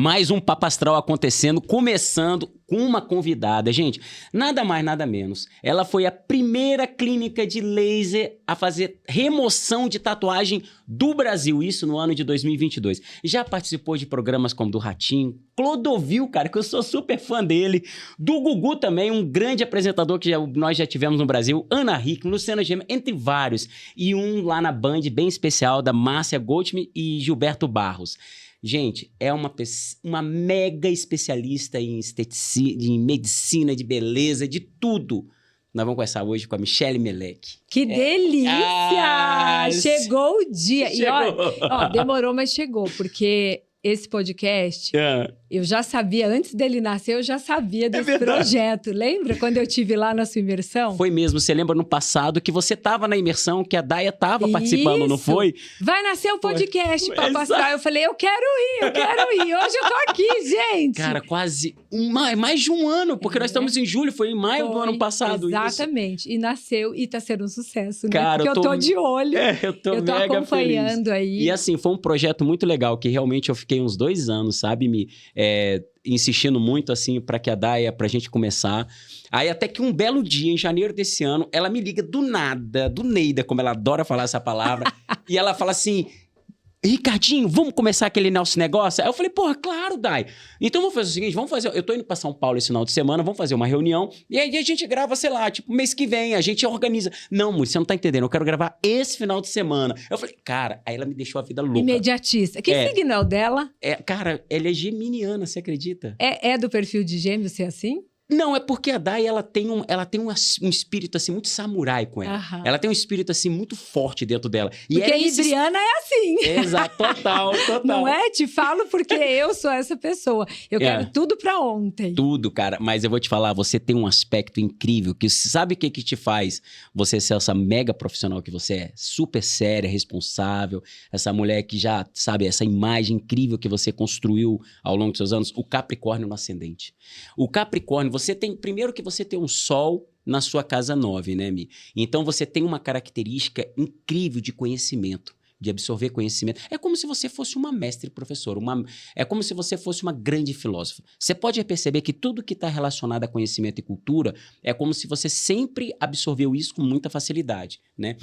Mais um Papo Astral acontecendo, começando com uma convidada. Gente, nada mais, nada menos. Ela foi a primeira clínica de laser a fazer remoção de tatuagem do Brasil. Isso no ano de 2022. Já participou de programas como do Ratinho, Clodovil, cara, que eu sou super fã dele. Do Gugu também, um grande apresentador que nós já tivemos no Brasil. Ana Hickman, Luciana Gema, entre vários. E um lá na Band, bem especial, da Márcia Goldschmidt e Gilberto Barros. Gente, é uma mega especialista em em medicina, de beleza, de tudo. Nós vamos conversar hoje com a Michele Melec. Que delícia! Chegou o dia. Chegou. E ó, demorou, mas chegou, porque esse podcast, eu já sabia, antes dele nascer, eu já sabia desse projeto. Lembra quando eu tive lá na sua imersão? Foi mesmo, você lembra no passado que você estava na imersão, que a Daya estava participando, não foi? Vai nascer o podcast, Papo Astral. Eu falei, eu quero ir. Hoje eu tô aqui, gente. Cara, quase mais de um ano, porque nós estamos em julho, foi em maio do ano passado. Exatamente, e nasceu e tá sendo um sucesso, né? Cara, porque eu tô de olho. Eu tô mega acompanhando feliz. aí. E assim, foi um projeto muito legal, que realmente eu fiquei uns 2 anos, sabe, insistindo muito, assim, pra que a Daya, pra gente começar. Aí até que um belo dia, em janeiro desse ano, ela me liga do nada, do Neida, como ela adora falar essa palavra, e ela fala assim: Ricardinho, vamos começar aquele nosso negócio? Aí eu falei, porra, claro, Dai. Então vamos fazer o seguinte, eu tô indo pra São Paulo esse final de semana, vamos fazer uma reunião, e aí a gente grava, sei lá, tipo, mês que vem, a gente organiza. Não, Mui, você não tá entendendo, eu quero gravar esse final de semana. Eu falei, cara, aí ela me deixou a vida louca. Imediatista. Que signo é o dela? Cara, ela é geminiana, você acredita? É do perfil de Gêmeos ser assim? Não, é porque a Dai, ela tem um espírito, assim, muito samurai com ela. Aham. Ela tem um espírito, assim, muito forte dentro dela. E porque a Libriana é assim. Exato, total. Não é? Te falo porque eu sou essa pessoa. Eu quero tudo pra ontem. Tudo, cara. Mas eu vou te falar, você tem um aspecto incrível, que sabe o que te faz você ser essa mega profissional que você é? Super séria, responsável, essa mulher que já, sabe, essa imagem incrível que você construiu ao longo dos seus anos, o Capricórnio no ascendente. O Capricórnio, primeiro que você tem um sol na sua casa 9, né, Mi? Então você tem uma característica incrível de conhecimento, de absorver conhecimento. É como se você fosse uma mestre professora, é como se você fosse uma grande filósofa. Você pode perceber que tudo que está relacionado a conhecimento e cultura é como se você sempre absorveu isso com muita facilidade, né?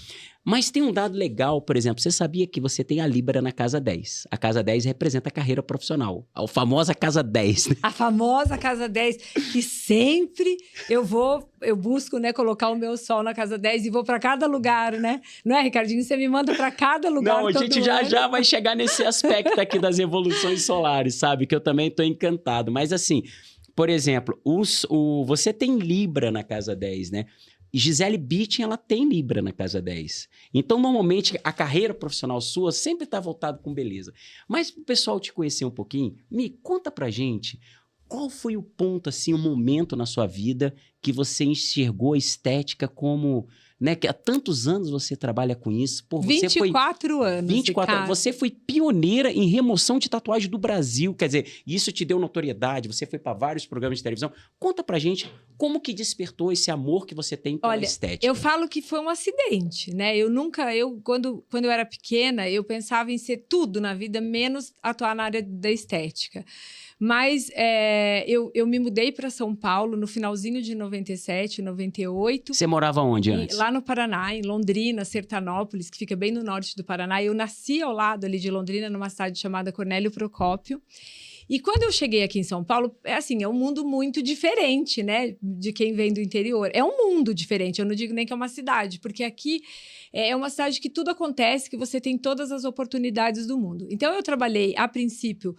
Mas tem um dado legal, por exemplo, você sabia que você tem a Libra na casa 10. A casa 10 representa a carreira profissional, a famosa casa 10. Né? A famosa casa 10, que sempre eu busco, né, colocar o meu sol na casa 10 e vou para cada lugar, né? Não é, Ricardinho? Você me manda para cada lugar. Não, a gente já vai chegar nesse aspecto aqui das evoluções solares, sabe? Que eu também tô encantado. Mas assim, por exemplo, você tem Libra na casa 10, né? Gisele Bündchen, ela tem Libra na casa 10. Então, normalmente, a carreira profissional sua sempre está voltada com beleza. Mas, para o pessoal te conhecer um pouquinho, me conta pra gente, qual foi o ponto, assim, o momento na sua vida que você enxergou a estética como... Né, que há tantos anos você trabalha com isso. Pô, você 24 anos. 24 anos. Você foi pioneira em remoção de tatuagem do Brasil. Quer dizer, isso te deu notoriedade. Você foi para vários programas de televisão. Conta pra gente como que despertou esse amor que você tem pela estética. Eu falo que foi um acidente, né? Quando eu era pequena, eu pensava em ser tudo na vida, menos atuar na área da estética. Mas eu me mudei para São Paulo no finalzinho de 97, 98. Você morava onde antes? Lá no Paraná, em Londrina, Sertanópolis, que fica bem no norte do Paraná. Eu nasci ao lado ali de Londrina, numa cidade chamada Cornélio Procópio. E quando eu cheguei aqui em São Paulo, é um mundo muito diferente, né? De quem vem do interior. É um mundo diferente, eu não digo nem que é uma cidade, porque aqui é uma cidade que tudo acontece, que você tem todas as oportunidades do mundo. Então, eu trabalhei, a princípio,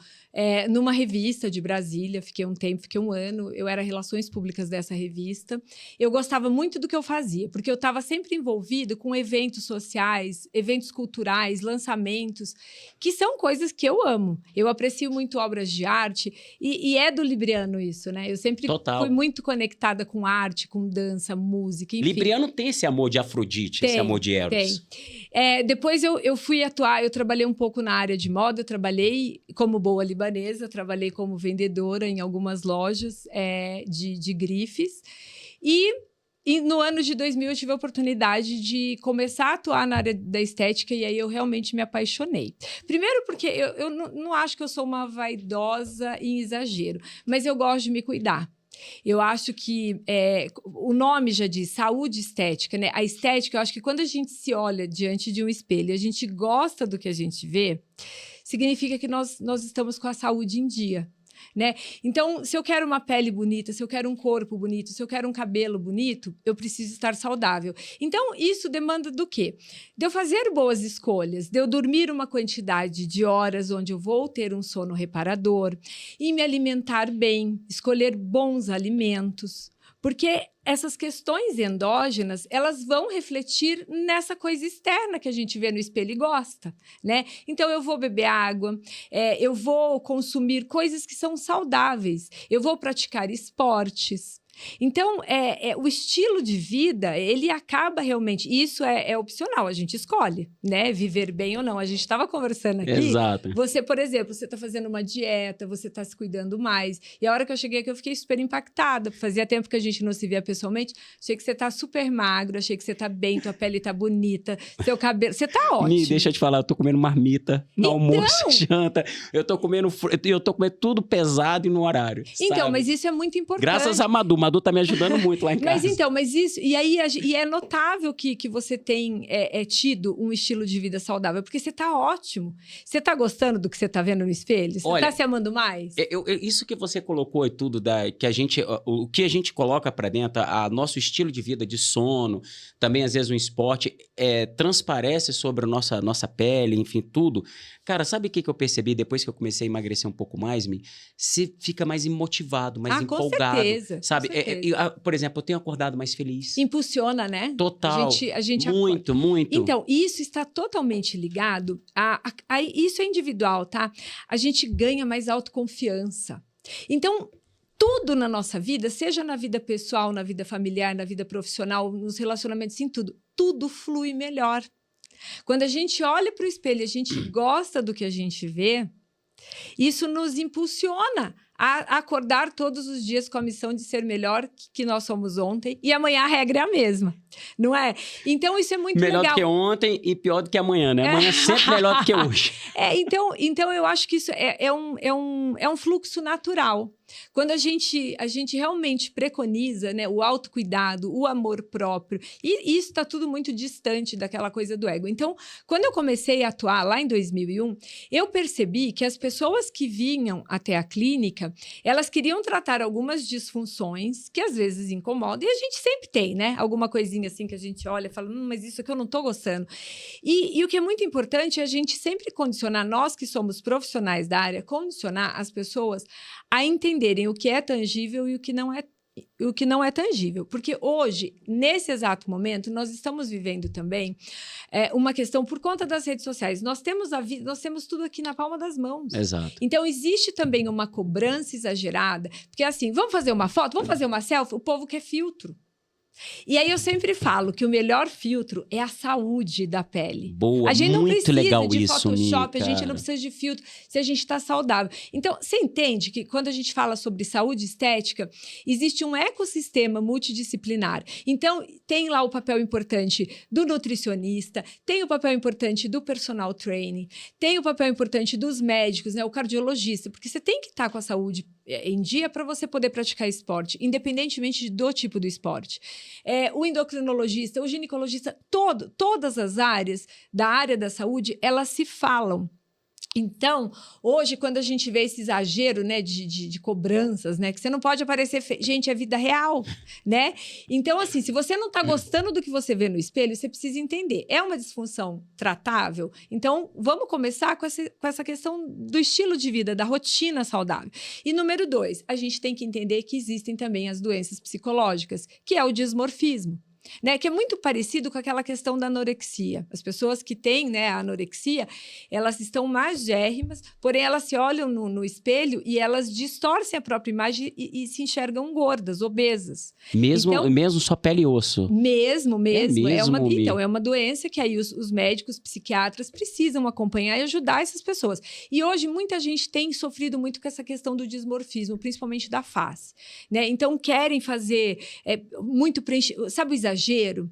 numa revista de Brasília, fiquei um ano, eu era relações públicas dessa revista. Eu gostava muito do que eu fazia, porque eu estava sempre envolvida com eventos sociais, eventos culturais, lançamentos, que são coisas que eu amo. Eu aprecio muito obras de arte, e é do libriano isso, né? Eu sempre fui muito conectada com arte, com dança, música, enfim. Libriano tem esse amor de Afrodite, esse amor de Eros. Tem. Depois eu fui atuar, eu trabalhei um pouco na área de moda, eu trabalhei como boa libanesa, trabalhei como vendedora em algumas lojas de grifes, e E no ano de 2000 eu tive a oportunidade de começar a atuar na área da estética e aí eu realmente me apaixonei. Primeiro porque eu não acho que eu sou uma vaidosa em exagero, mas eu gosto de me cuidar. Eu acho que o nome já diz saúde estética, né? A estética, eu acho que quando a gente se olha diante de um espelho e a gente gosta do que a gente vê, significa que nós estamos com a saúde em dia. Né? Então, se eu quero uma pele bonita, se eu quero um corpo bonito, se eu quero um cabelo bonito, eu preciso estar saudável. Então, isso demanda do quê? De eu fazer boas escolhas, de eu dormir uma quantidade de horas onde eu vou ter um sono reparador e me alimentar bem, escolher bons alimentos. Porque essas questões endógenas, elas vão refletir nessa coisa externa que a gente vê no espelho e gosta, né? Então, eu vou beber água, eu vou consumir coisas que são saudáveis, eu vou praticar esportes. Então, o estilo de vida, ele acaba realmente... Isso é opcional, a gente escolhe, né? Viver bem ou não. A gente estava conversando aqui. Exato. Você, por exemplo, você está fazendo uma dieta, você está se cuidando mais. E a hora que eu cheguei aqui, eu fiquei super impactada. Fazia tempo que a gente não se via pessoalmente. Achei que você está super magro, achei que você está bem, tua pele está bonita, seu cabelo... Você está ótimo. Deixa eu te falar, eu tô comendo marmita no almoço, janta. Eu tô comendo tudo pesado e no horário. Então, sabe? mas isso é muito importante. Graças a Madu tá me ajudando muito lá em casa. Mas isso... E aí, é notável que você tem tido um estilo de vida saudável, porque você tá ótimo. Você tá gostando do que você tá vendo no espelho? Você tá se amando mais? Isso que você colocou e tudo, o que a gente coloca pra dentro, nosso estilo de vida, de sono, também às vezes um esporte, transparece sobre a nossa pele, enfim, tudo. Cara, sabe o que eu percebi depois que eu comecei a emagrecer um pouco mais, Mi? Você fica mais motivado, mais empolgado. Com certeza. Sabe? Com certeza. Por exemplo, eu tenho acordado mais feliz. Impulsiona, né? Total. A gente muito, acorda. muito. Então, isso está totalmente ligado isso é individual, tá? A gente ganha mais autoconfiança. Então, tudo na nossa vida, seja na vida pessoal, na vida familiar, na vida profissional, nos relacionamentos, em tudo flui melhor. Quando a gente olha para o espelho e a gente gosta do que a gente vê, isso nos impulsiona a acordar todos os dias com a missão de ser melhor que nós somos ontem. E amanhã a regra é a mesma, não é? Então, isso é muito melhor legal. Melhor do que ontem e pior do que amanhã, né? Amanhã é sempre melhor do que hoje. Então, eu acho que isso é um fluxo natural. Quando a gente realmente preconiza, né, o autocuidado, o amor próprio, e isso está tudo muito distante daquela coisa do ego. Então, quando eu comecei a atuar lá em 2001, eu percebi que as pessoas que vinham até a clínica, elas queriam tratar algumas disfunções que às vezes incomodam, e a gente sempre tem, né? Alguma coisinha assim que a gente olha e fala, mas isso aqui eu não estou gostando. E o que é muito importante é a gente sempre condicionar, nós que somos profissionais da área, condicionar as pessoas a entenderem o que é tangível e o que não é tangível. Porque hoje, nesse exato momento, nós estamos vivendo também uma questão por conta das redes sociais. Nós temos tudo aqui na palma das mãos. Exato. Então, existe também uma cobrança exagerada, porque assim, vamos fazer uma foto, vamos fazer uma selfie? O povo quer filtro. E aí eu sempre falo que o melhor filtro é a saúde da pele. Boa, a gente não muito precisa legal de isso, Photoshop, Mi, a gente não precisa de filtro se a gente está saudável. Então, você entende que quando a gente fala sobre saúde estética, existe um ecossistema multidisciplinar. Então, tem lá o papel importante do nutricionista, tem o papel importante do personal training, tem o papel importante dos médicos, né, o cardiologista, porque você tem que estar com a saúde em dia para você poder praticar esporte, independentemente do tipo do esporte. O endocrinologista, o ginecologista, todas as áreas da área da saúde, elas se falam. Então, hoje, quando a gente vê esse exagero, né, de cobranças, né, que você não pode aparecer... Gente, é vida real, né? Então, assim, se você não está gostando do que você vê no espelho, você precisa entender. É uma disfunção tratável? Então, vamos começar com essa questão do estilo de vida, da rotina saudável. E número 2, a gente tem que entender que existem também as doenças psicológicas, que é o dismorfismo. né? Que é muito parecido com aquela questão da anorexia. As pessoas que têm, né, a anorexia, elas estão magérrimas, porém elas se olham no espelho e elas distorcem a própria imagem e se enxergam gordas, obesas. Mesmo só pele e osso. Mesmo. Mi? Então, é uma doença que aí os médicos, psiquiatras precisam acompanhar e ajudar essas pessoas. E hoje muita gente tem sofrido muito com essa questão do dismorfismo, principalmente da face, né? Então, querem fazer muito preenchimento. Sabe o exagero?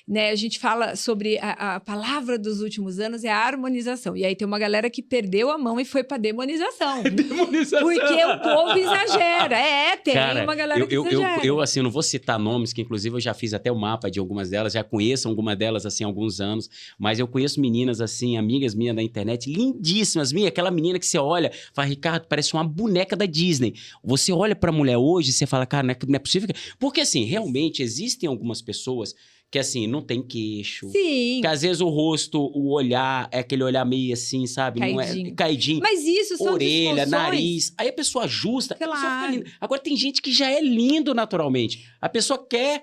Né? A gente fala sobre a palavra dos últimos anos é a harmonização. E aí tem uma galera que perdeu a mão e foi para demonização. Demonização. Porque o povo exagera. Tem Cara, uma galera que exagera. Eu, assim, não vou citar nomes, que inclusive eu já fiz até o mapa de algumas delas, já conheço algumas delas, assim, há alguns anos, mas eu conheço meninas, assim, amigas minhas da internet, lindíssimas, aquela menina que você olha, fala, Ricardo, parece uma boneca da Disney. Você olha pra mulher hoje e você fala, cara, não é possível. Porque, assim, realmente existem algumas pessoas que, assim, não tem queixo. Sim. Que às vezes o rosto, o olhar, é aquele olhar meio assim, sabe? Caidinho. Não é caidinho. Mas isso são orelha, disfunções. nariz. Aí a pessoa ajusta, a pessoa Claro. fica linda. Agora tem gente que já é lindo naturalmente. A pessoa quer...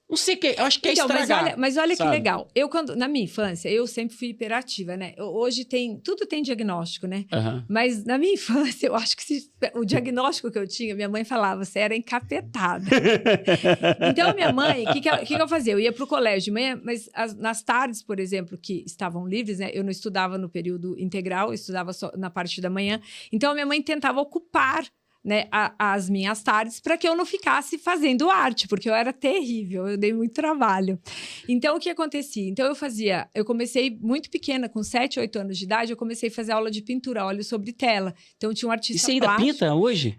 Não sei o que, eu acho que Então, é estragar. mas olha que sabe? legal. Na minha infância, eu sempre fui hiperativa, né? Hoje tudo tem diagnóstico, né? Uhum. Mas na minha infância, eu acho que o diagnóstico que eu tinha, minha mãe falava, você era encapetada. Então, minha mãe, o que eu fazia? Eu ia para o colégio de manhã, mas nas tardes, por exemplo, que estavam livres, né? Eu não estudava no período integral, eu estudava só na parte da manhã. Então, a minha mãe tentava ocupar, né, as minhas tardes para que eu não ficasse fazendo arte, porque eu era terrível, eu dei muito trabalho. Então, o que acontecia? Então, eu comecei muito pequena, com 7, 8 anos de idade, eu comecei a fazer aula de pintura, óleo sobre tela. Então, tinha um artista E você ainda plástico. pinta hoje?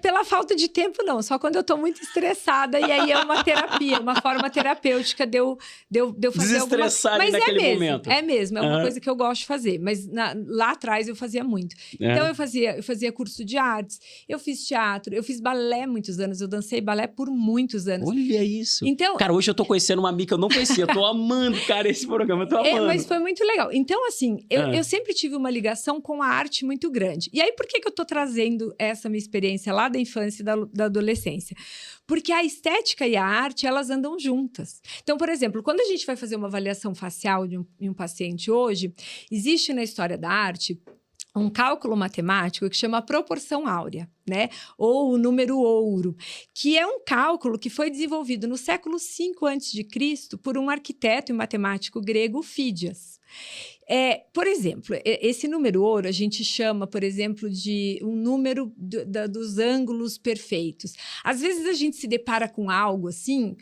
Pela falta de tempo, não. Só quando eu tô muito estressada, e aí é uma terapia, uma forma terapêutica de eu fazer desestressar Mas naquele mesmo, momento. É mesmo, é uma coisa que eu gosto de fazer. Mas lá atrás eu fazia muito. Então, eu fazia curso de artes, eu fiz teatro, eu fiz balé muitos anos, eu dancei balé por muitos anos. Olha isso. Então, cara, hoje eu tô conhecendo uma amiga que eu não conhecia. Eu tô amando, cara, esse programa. Eu tô amando. Mas foi muito legal. Então, assim, eu sempre tive uma ligação com a arte muito grande. E aí, por que eu tô trazendo essa minha experiência lá da infância e da adolescência? Porque a estética e a arte, elas andam juntas. Então, por exemplo, quando a gente vai fazer uma avaliação facial de um paciente hoje, existe na história da arte um cálculo matemático que chama proporção áurea, né? Ou o número ouro, que é um cálculo que foi desenvolvido no século V a.C. por um arquiteto e matemático grego, Fídias. Por exemplo, esse número ouro a gente chama, por exemplo, de um número dos ângulos perfeitos. Às vezes a gente se depara com algo assim...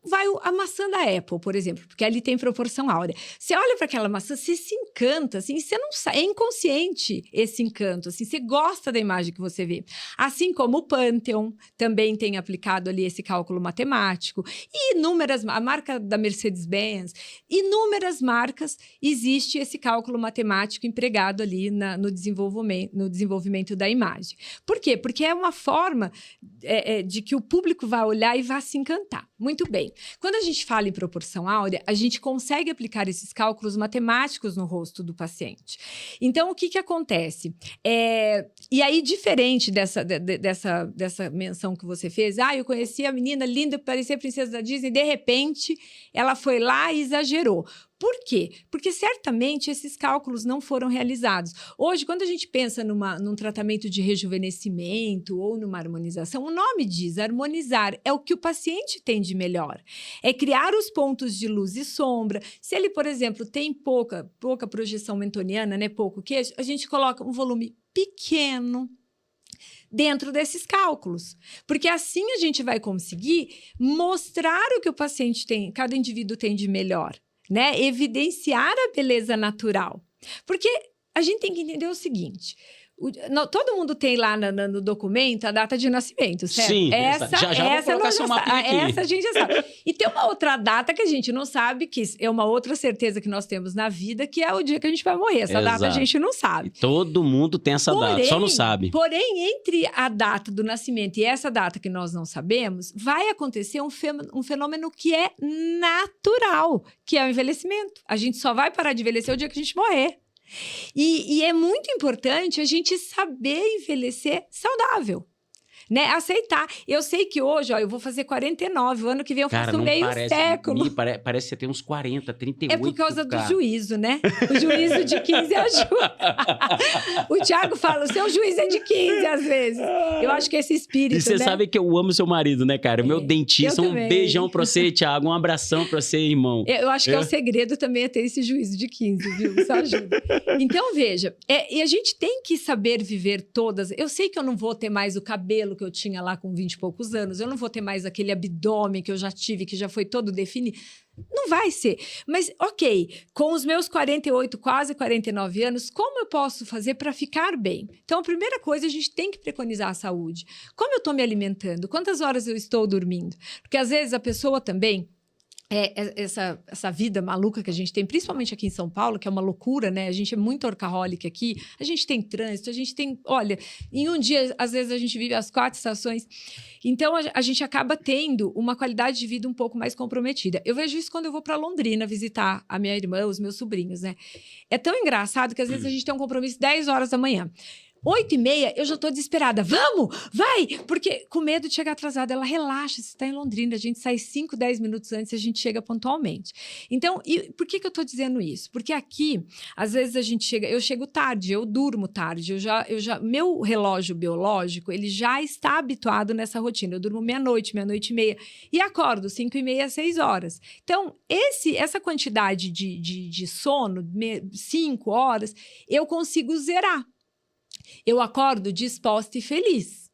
Vai a maçã da Apple, por exemplo, porque ali tem proporção áurea. Você olha para aquela maçã, você se encanta, assim, você não sabe, é inconsciente esse encanto, assim, você gosta da imagem que você vê. Assim como o Pantheon também tem aplicado ali esse cálculo matemático. E a marca da Mercedes-Benz, inúmeras marcas, existe esse cálculo matemático empregado ali no desenvolvimento da imagem. Por quê? Porque é uma forma de que o público vai olhar e vai se encantar. Muito bem. Quando a gente fala em proporção áurea, a gente consegue aplicar esses cálculos matemáticos no rosto do paciente. Então, o que acontece? E aí, diferente dessa menção que você fez, eu conheci a menina linda, parecia a princesa da Disney, de repente, ela foi lá e exagerou. Por quê? Porque certamente esses cálculos não foram realizados. Hoje, quando a gente pensa num tratamento de rejuvenescimento ou numa harmonização, o nome diz harmonizar, é o que o paciente tem de melhor. É criar os pontos de luz e sombra. Se ele, por exemplo, tem pouca projeção mentoniana, né, pouco queixo, a gente coloca um volume pequeno dentro desses cálculos. Porque assim a gente vai conseguir mostrar o que o paciente tem, cada indivíduo tem de melhor. Né? Evidenciar a beleza natural. Porque a gente tem que entender o seguinte... todo mundo tem lá no documento a data de nascimento, certo? Sim, já vou colocar seu mapinha aqui. Essa a gente já sabe. E tem uma outra data que a gente não sabe, que é uma outra certeza que nós temos na vida, que é o dia que a gente vai morrer. Essa data a gente não sabe. E todo mundo tem essa data, só não sabe. Porém, entre a data do nascimento e essa data que nós não sabemos, vai acontecer um fenômeno que é natural, que é o envelhecimento. A gente só vai parar de envelhecer o dia que a gente morrer. E é muito importante a gente saber envelhecer saudável. né? Aceitar. Eu sei que hoje, ó, eu vou fazer 49, o ano que vem eu faço meio século. Parece que você tem uns 40, 38. É por causa do juízo, né? O juízo de 15 ajuda. O Thiago fala, o seu juízo é de 15 às vezes. Eu acho que esse espírito, E você sabe que eu amo seu marido, né, cara? O meu dentista, um beijão pra você, Thiago, um abração pra você, irmão. Eu acho que é o segredo também é ter esse juízo de 15, viu? Isso ajuda. Então, veja, e a gente tem que saber viver todas. Eu sei que eu não vou ter mais o cabelo que eu tinha lá com 20 e poucos anos, eu não vou ter mais aquele abdômen que eu já tive, que já foi todo definido. Não vai ser. Mas, ok, com os meus 48, quase 49 anos, como eu posso fazer para ficar bem? Então, a primeira coisa, a gente tem que preconizar a saúde. Como eu estou me alimentando? Quantas horas eu estou dormindo? Porque, às vezes, a pessoa também... essa vida maluca que a gente tem, principalmente aqui em São Paulo, que é uma loucura, né? A gente é muito workaholic aqui, a gente tem trânsito, a gente tem... Olha, em um dia, às vezes, a gente vive as 4 estações. Então, a gente acaba tendo uma qualidade de vida um pouco mais comprometida. Eu vejo isso quando eu vou para Londrina visitar a minha irmã, os meus sobrinhos, né? É tão engraçado que, às vezes, a gente tem um compromisso 10 horas da manhã. 8h30, eu já tô desesperada. Vamos, vai! Porque com medo de chegar atrasada, ela relaxa, você está em Londrina, a gente sai 5, 10 minutos antes e a gente chega pontualmente. Então, por que eu tô dizendo isso? Porque aqui, às vezes a gente chega, eu chego tarde, eu durmo tarde, meu relógio biológico, ele já está habituado nessa rotina. Eu durmo meia-noite, meia-noite e meia, e acordo 5h30, 6 horas. Então, essa quantidade de sono, 5 horas, eu consigo zerar. Eu acordo disposta e feliz.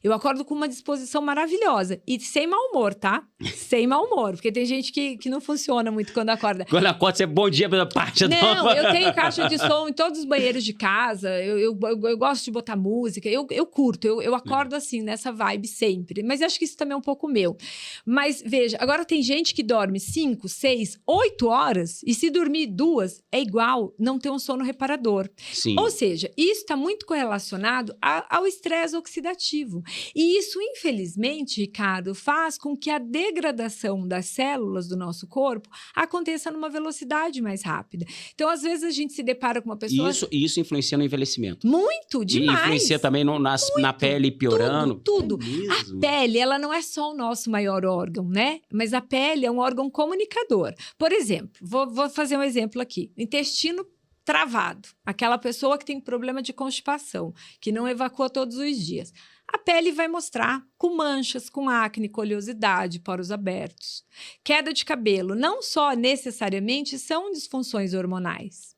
Eu acordo com uma disposição maravilhosa. E sem mau humor, tá? Sem mau humor. Porque tem gente que não funciona muito quando acorda. Quando acorda, você é bom dia pela parte. Não, eu tenho caixa de som em todos os banheiros de casa. Eu gosto de botar música. Eu curto. Eu acordo assim, nessa vibe sempre. Mas eu acho que isso também é um pouco meu. Mas, veja, agora tem gente que dorme 5, 6, 8 horas. E se dormir 2, é igual não ter um sono reparador. Sim. Ou seja, isso está muito correlacionado ao estresse oxidativo. E isso, infelizmente, Ricardo, faz com que a degradação das células do nosso corpo aconteça numa velocidade mais rápida. Então, às vezes, a gente se depara com uma pessoa... Isso influencia no envelhecimento. Muito, demais. E influencia também na pele piorando. Tudo. É a pele, ela não é só o nosso maior órgão, né? Mas a pele é um órgão comunicador. Por exemplo, vou fazer um exemplo aqui. Intestino travado. Aquela pessoa que tem problema de constipação, que não evacua todos os dias. A pele vai mostrar com manchas, com acne, oleosidade, poros abertos. Queda de cabelo, não só necessariamente são disfunções hormonais.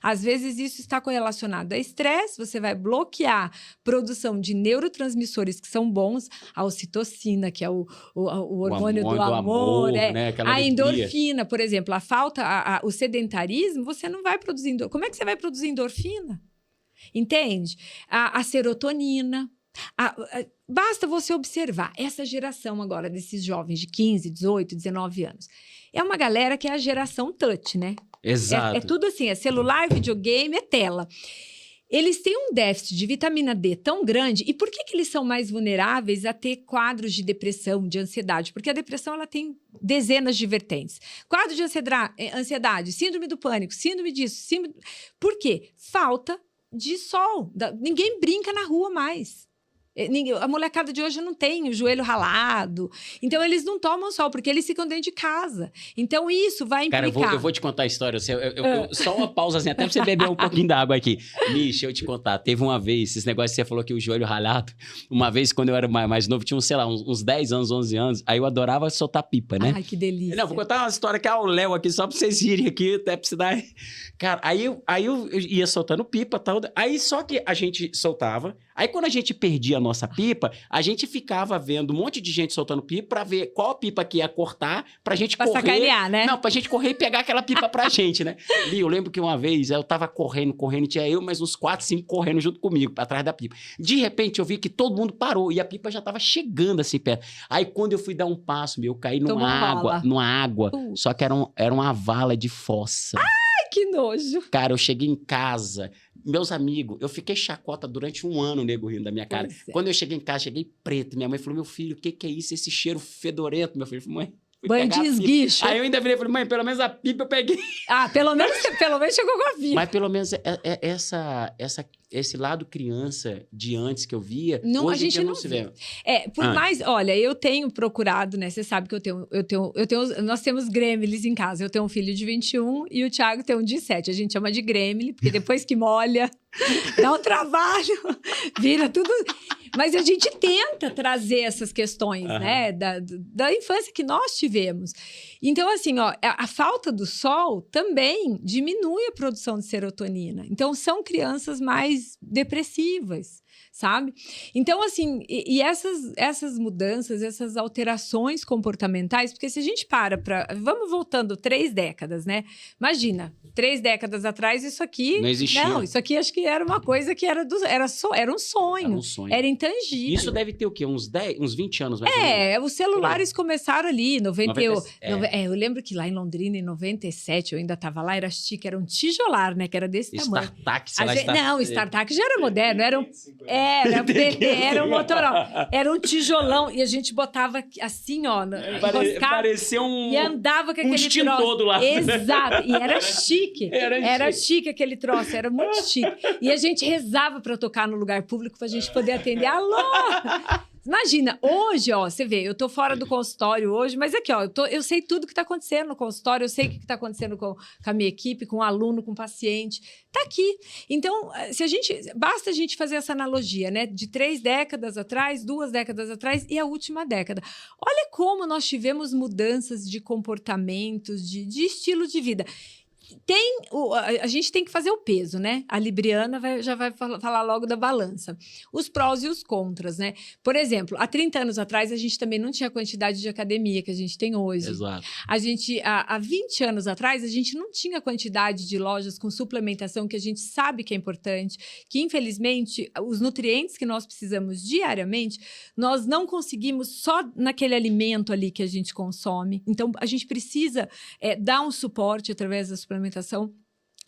Às vezes isso está correlacionado a estresse, você vai bloquear produção de neurotransmissores que são bons, a ocitocina, que é o hormônio do amor, né? A endorfina, por exemplo, o sedentarismo, você não vai produzir Como é que você vai produzir endorfina? Entende? A serotonina. Basta você observar essa geração agora desses jovens de 15, 18, 19 anos. É uma galera que é a geração touch, né? Exato. É tudo assim, é celular, videogame, é tela. Eles têm um déficit de vitamina D tão grande. E por que eles são mais vulneráveis a ter quadros de depressão, de ansiedade? Porque a depressão ela tem dezenas de vertentes. Quadro de ansiedade, síndrome do pânico, síndrome disso. Por quê? Falta de sol. Ninguém brinca na rua mais. A molecada de hoje não tem o joelho ralado. Então, eles não tomam sol, porque eles ficam dentro de casa. Então, isso vai implicar... Cara, eu vou te contar a história. Só uma pausazinha, até pra você beber um pouquinho d'água aqui. Misha, eu te contar. Teve uma vez, esses negócios que você falou que o joelho ralado. Uma vez, quando eu era mais novo, tinha, sei lá, uns 10 anos, 11 anos. Aí eu adorava soltar pipa, né? Ai, que delícia. Não, vou contar uma história que é o Léo aqui, só pra vocês irem aqui, até pra você dar... Cara, aí eu ia soltando pipa e tal. Aí só que a gente soltava. Aí quando a gente perdia a nossa pipa, a gente ficava vendo um monte de gente soltando pipa pra ver qual pipa que ia cortar pra gente correr. Sacanear, né? Não, pra gente correr e pegar aquela pipa pra gente, né? E eu lembro que uma vez eu tava correndo, tinha eu mais uns 4, 5 correndo junto comigo, atrás da pipa. De repente eu vi que todo mundo parou e a pipa já tava chegando assim perto. Aí quando eu fui dar um passo, eu caí numa água, só que era uma vala de fossa. Ai, que nojo! Cara, eu cheguei em casa, meus amigos, eu fiquei chacota durante um ano, nego, rindo da minha cara. Quando eu cheguei em casa, cheguei preto. Minha mãe falou, meu filho, o que é isso? Esse cheiro fedorento, meu filho. Eu falei, mãe, Banho de esguicho. Aí eu ainda virei e falei, mãe, pelo menos a pipa eu peguei. Ah, pelo menos chegou com a pipa. Mas pelo menos esse lado criança de antes que eu via, Não, hoje a gente não se vê. Mais, olha, eu tenho procurado, né? Você sabe que nós temos gremlins em casa. Eu tenho um filho de 21 e o Thiago tem um de 7. A gente chama de gremlin, porque depois que molha, dá um trabalho, vira tudo. Mas a gente tenta trazer essas questões, né? Da infância que nós tivemos. Então, assim, ó, a falta do sol também diminui a produção de serotonina. Então, são crianças mais depressivas, sabe? Então, assim, essas mudanças, essas alterações comportamentais, porque se a gente vamos voltando 3 décadas, né? Imagina, 3 décadas atrás, isso aqui... Não existia. Não, isso aqui acho que era uma coisa que era um sonho. Era um sonho. Era intangível. Isso deve ter o quê? Uns 20 anos mais ou menos? Os celulares começaram ali, 98. eu lembro que lá em Londrina, em 97, eu ainda estava lá, era chique, era um tijolar, né? Que era desse tamanho. StarTAC, sei lá. Não, StarTAC já era moderno, era PT, era um Motorola. Era um tijolão, e a gente botava assim, ó, enroscava. Parecia e andava com aquele extintor troço. do lado. Exato, e era chique. Era chique aquele troço, era muito chique. E a gente rezava para tocar no lugar público pra gente poder atender. Alô! Imagina, hoje, ó, você vê, eu tô fora do consultório hoje, mas aqui, ó, eu sei tudo que tá acontecendo no consultório, eu sei o que tá acontecendo com a minha equipe, com o aluno, com o paciente, tá aqui. Então, basta a gente fazer essa analogia, né, de 3 décadas atrás, 2 décadas atrás e a última década. Olha como nós tivemos mudanças de comportamentos, de estilo de vida. A gente tem que fazer o peso, né? A Libriana já vai falar logo da balança. Os prós e os contras, né? Por exemplo, há 30 anos atrás, a gente também não tinha a quantidade de academia que a gente tem hoje. Exato. Há 20 anos atrás, a gente não tinha a quantidade de lojas com suplementação que a gente sabe que é importante, que, infelizmente, os nutrientes que nós precisamos diariamente, nós não conseguimos só naquele alimento ali que a gente consome. Então, a gente precisa dar um suporte através da suplementação.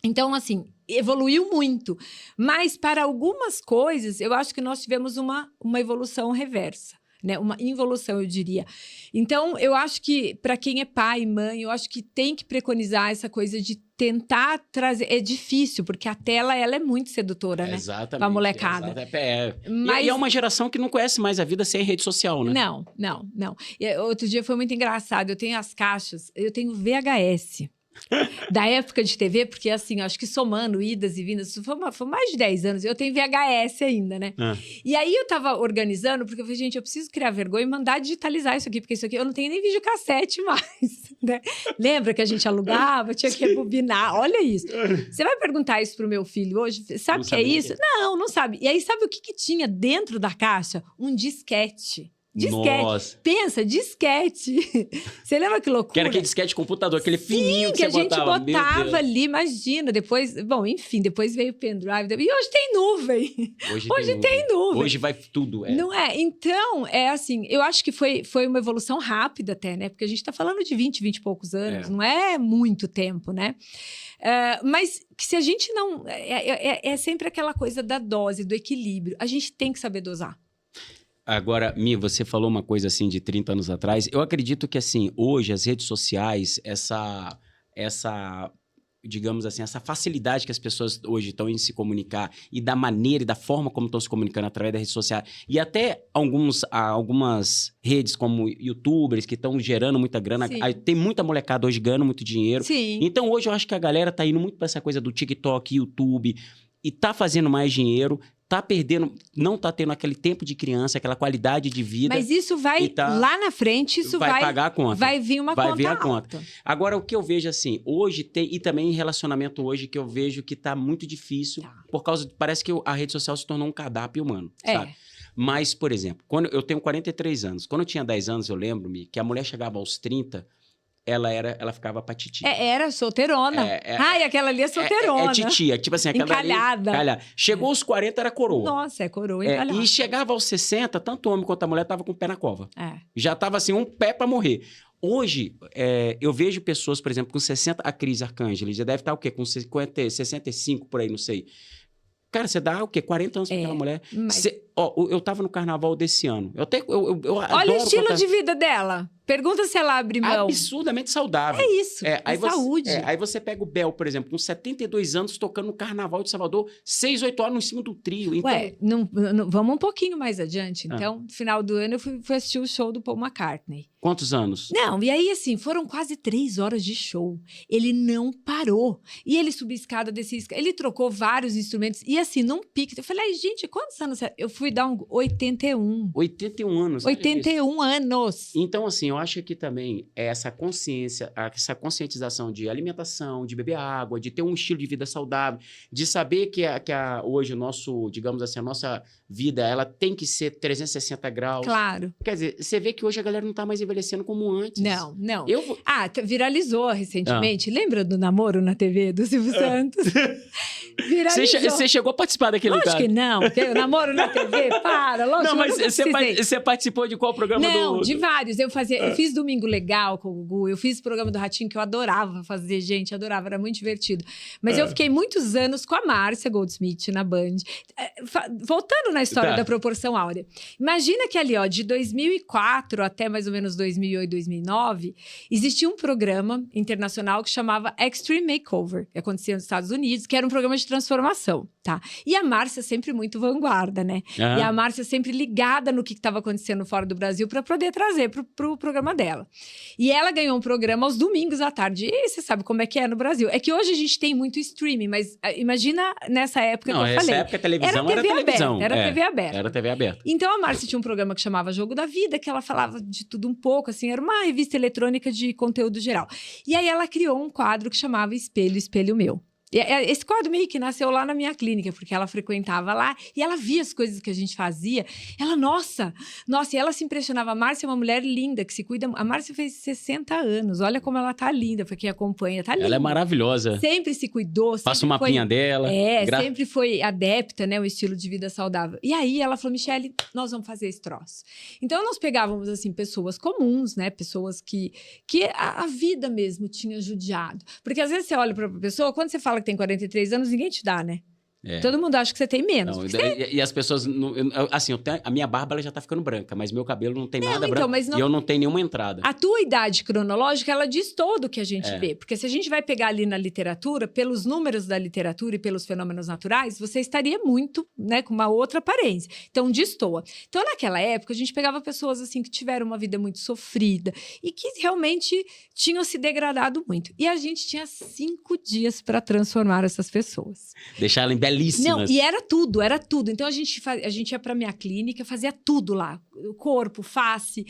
Então, assim, evoluiu muito. Mas, para algumas coisas, eu acho que nós tivemos uma evolução reversa, né? Uma involução, eu diria. Então, eu acho que, para quem é pai e mãe, eu acho que tem que preconizar essa coisa de tentar trazer... É difícil, porque a tela, ela é muito sedutora, né? Exatamente. Pra molecada. Mas... E é uma geração que não conhece mais a vida sem rede social, né? Não. Outro dia foi muito engraçado. Eu tenho as caixas, eu tenho VHS... da época de TV, porque assim, acho que somando idas e vindas, foi mais de 10 anos, eu tenho VHS ainda, né? E aí eu tava organizando, porque eu falei, gente, eu preciso criar vergonha e mandar digitalizar isso aqui, porque isso aqui eu não tenho nem videocassete mais, né? Lembra que a gente alugava, tinha que rebobinar, olha isso. Você vai perguntar isso pro meu filho hoje, sabe o que é isso? Não sabe. E aí, sabe o que tinha dentro da caixa? Um disquete. Disquete. Nossa. Pensa, disquete. Você lembra que loucura? Que era aquele disquete de computador, aquele fininho que a gente botava ali, imagina. Depois, depois veio o pendrive. E hoje tem nuvem. Hoje tem nuvem. Hoje vai tudo. Não é? Então, é assim, eu acho que foi uma evolução rápida até, né? Porque a gente tá falando de 20 e poucos anos. Não é muito tempo, né? Mas que se a gente não... É sempre aquela coisa da dose, do equilíbrio. A gente tem que saber dosar. Agora, Mi, você falou uma coisa assim de 30 anos atrás. Eu acredito que, assim, hoje as redes sociais, digamos assim, essa facilidade que as pessoas hoje estão em se comunicar e da maneira e da forma como estão se comunicando através das redes sociais. E até algumas redes como youtubers que estão gerando muita grana. Aí, tem muita molecada hoje ganhando muito dinheiro. Sim. Então, hoje eu acho que a galera tá indo muito para essa coisa do TikTok, YouTube e tá fazendo mais dinheiro. Tá perdendo, não tá tendo aquele tempo de criança, aquela qualidade de vida. Mas isso vai, lá na frente, isso vai pagar a conta. Vai vir uma conta alta. Vai vir a conta. Agora, o que eu vejo assim, hoje tem, e também em relacionamento hoje, que eu vejo que tá muito difícil, por causa, parece que a rede social se tornou um cardápio humano, sabe? Mas, por exemplo, quando eu tenho 43 anos, quando eu tinha 10 anos, eu lembro-me que a mulher chegava aos 30... Ela ficava pra titia. Era solteirona. Ai, aquela ali é solteirona. Titia. Tipo assim, aquela encalhada. Ali, chegou aos 40, era coroa. Nossa, é coroa encalhada. E chegava aos 60, tanto o homem quanto a mulher tava com o pé na cova. Já tava assim, um pé pra morrer. Hoje, eu vejo pessoas, por exemplo, com 60... A Cris Arcângeli já deve estar o quê? Com 50, 65, por aí, não sei. Cara, você dá o quê? 40 anos pra aquela mulher. Mas... Eu tava no carnaval desse ano. Olha o estilo de vida dela. Pergunta se ela abre mão. Absurdamente saudável. É isso, aí saúde. Aí você pega o Bel, por exemplo, com 72 anos, tocando no Carnaval de Salvador, 6, 8 horas em cima do trio. Então... Ué, vamos um pouquinho mais adiante. Então, no final do ano, eu fui assistir o show do Paul McCartney. Quantos anos? Não, e aí, assim, foram quase 3 horas de show. Ele não parou. E ele subiu escada, descia escada. Ele trocou vários instrumentos. E assim, num pique. Eu falei, gente, quantos anos? Eu fui dar 81. 81 anos. 81 anos. Então, assim, eu acho que também é essa consciência, essa conscientização de alimentação, de beber água, de ter um estilo de vida saudável, de saber que hoje o nosso, digamos assim, a nossa vida, ela tem que ser 360 graus. Claro. Quer dizer, você vê que hoje a galera não tá mais envelhecendo como antes. Não. Viralizou recentemente. Lembra do namoro na TV do Silvio Santos? Viralizou. Você chegou a participar daquele Lógico cara? que não. O namoro na TV, lógico. Não, mas você participou de qual programa? Não, de vários. Eu fiz Domingo Legal com o Gugu, eu fiz o programa do Ratinho, que eu adorava fazer, gente, adorava, era muito divertido. Mas eu fiquei muitos anos com a Márcia Goldsmith na Band. Voltando na história da proporção áurea. Imagina que ali, de 2004 até mais ou menos 2008, 2009, existia um programa internacional que chamava Extreme Makeover, que acontecia nos Estados Unidos, que era um programa de transformação, tá? E a Márcia sempre muito vanguarda, né? E a Márcia sempre ligada no que estava acontecendo fora do Brasil para poder trazer pro programa dela. E ela ganhou um programa aos domingos à tarde. E você sabe como é que é no Brasil. É que hoje a gente tem muito streaming, mas imagina nessa época que eu falei. Nessa época a televisão era televisão. Era TV aberta. Era TV aberta. Então a Márcia tinha um programa que chamava Jogo da Vida, que ela falava de tudo um pouco, assim, era uma revista eletrônica de conteúdo geral. E aí ela criou um quadro que chamava Espelho, Espelho Meu. Esse quadro meio que nasceu lá na minha clínica, porque ela frequentava lá e ela via as coisas que a gente fazia. Ela, nossa, e ela se impressionava. A Márcia é uma mulher linda, que se cuida. A Márcia fez 60 anos, olha como ela tá linda, pra quem acompanha, tá linda. Ela é maravilhosa. Sempre se cuidou. Passa o mapinha dela. Sempre foi adepta, né, o estilo de vida saudável. E aí ela falou, Michele, nós vamos fazer esse troço. Então nós pegávamos, assim, pessoas comuns, né, pessoas que a vida mesmo tinha judiado. Porque às vezes você olha pra pessoa, quando você fala que tem 43 anos, ninguém te dá, né? Todo mundo acha que você tem menos. E as pessoas... assim, a minha barba ela já tá ficando branca, mas meu cabelo não tem nada branco. E eu não tenho nenhuma entrada. A tua idade cronológica, ela diz todo o que a gente vê. Porque se a gente vai pegar ali na literatura, pelos números da literatura e pelos fenômenos naturais, você estaria muito, né, com uma outra aparência. Então, destoa. Então, naquela época, a gente pegava pessoas, assim, que tiveram uma vida muito sofrida e que realmente tinham se degradado muito. E a gente tinha 5 dias para transformar essas pessoas. Deixar ela em belíssimas. Não, e era tudo. Então, a gente ia pra minha clínica, fazia tudo lá. O corpo, face.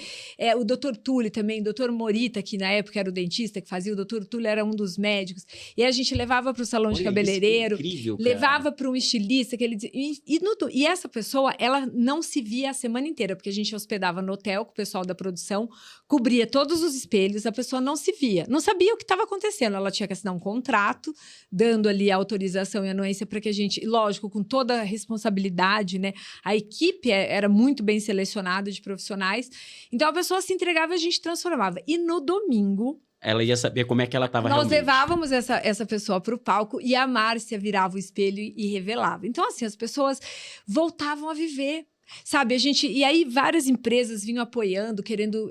O doutor Túlio também, o doutor Morita, que na época era o dentista que fazia, o doutor Túlio era um dos médicos. E a gente levava pro salão de cabeleireiro, incrível, levava para um estilista, que ele dizia... E essa pessoa, ela não se via a semana inteira, porque a gente hospedava no hotel com o pessoal da produção, cobria todos os espelhos, a pessoa não se via. Não sabia o que estava acontecendo. Ela tinha que assinar um contrato, dando ali a autorização e anuência para que a gente... Lógico, com toda a responsabilidade, né? A equipe era muito bem selecionada de profissionais. Então, a pessoa se entregava e a gente transformava. E no domingo... Ela ia saber como é que ela estava realmente. Nós levávamos essa pessoa para o palco e a Márcia virava o espelho e revelava. Então, assim, as pessoas voltavam a viver. Sabe, e aí várias empresas vinham apoiando, querendo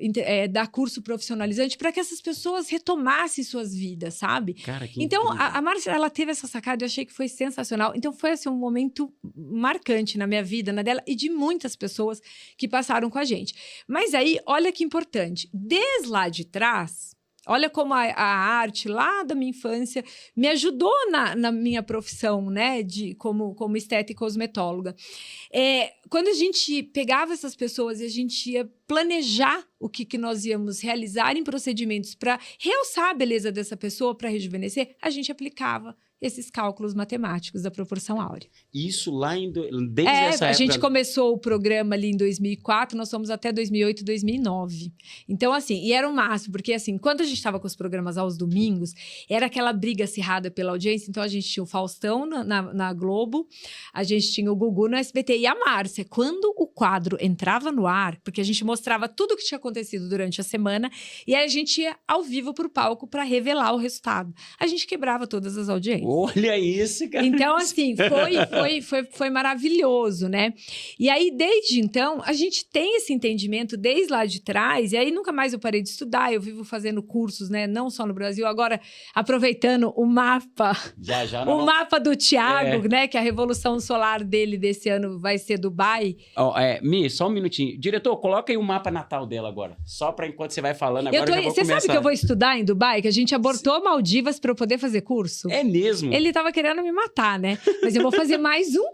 dar curso profissionalizante para que essas pessoas retomassem suas vidas, sabe? Cara, que então, incrível. a Márcia, ela teve essa sacada, eu achei que foi sensacional. Então, foi assim, um momento marcante na minha vida, na dela, e de muitas pessoas que passaram com a gente. Mas aí, olha que importante, desde lá de trás... Olha como a arte lá da minha infância me ajudou na minha profissão, né, como estética e cosmetóloga. Quando a gente pegava essas pessoas e a gente ia planejar o que nós íamos realizar em procedimentos para realçar a beleza dessa pessoa, para rejuvenescer, a gente aplicava esses cálculos matemáticos da proporção áurea. Isso lá desde essa época... A gente começou o programa ali em 2004, nós fomos até 2008, 2009. Então, assim, e era o máximo, porque assim, quando a gente estava com os programas aos domingos, era aquela briga acirrada pela audiência, então a gente tinha o Faustão na Globo, a gente tinha o Gugu no SBT e a Márcia. Quando o quadro entrava no ar, porque a gente mostrava tudo o que tinha acontecido durante a semana e aí a gente ia ao vivo pro palco para revelar o resultado. A gente quebrava todas as audiências. Olha isso, cara. Então, assim, foi maravilhoso, né? E aí, desde então, a gente tem esse entendimento desde lá de trás, e aí nunca mais eu parei de estudar, eu vivo fazendo cursos, né? Não só no Brasil, agora aproveitando o mapa, mapa do Thiago, né? Que a revolução solar dele desse ano vai ser Dubai. Mi, só um minutinho. Diretor, coloca aí o mapa natal dela agora. Só para enquanto você vai falando agora. Você sabe que eu vou estudar em Dubai? Que a gente abortou Maldivas para eu poder fazer curso? É mesmo? Ele tava querendo me matar, né? Mas eu vou fazer mais um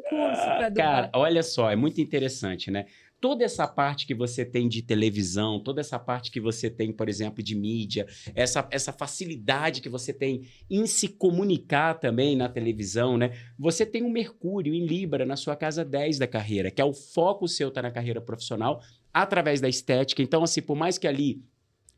curso para Dubai. Cara, olha só, é muito interessante, né? Toda essa parte que você tem de televisão, toda essa parte que você tem, por exemplo, de mídia, essa facilidade que você tem em se comunicar também na televisão, né? Você tem um Mercúrio em Libra na sua casa 10 da carreira, que é o foco seu tá na carreira profissional através da estética. Então, assim, por mais que ali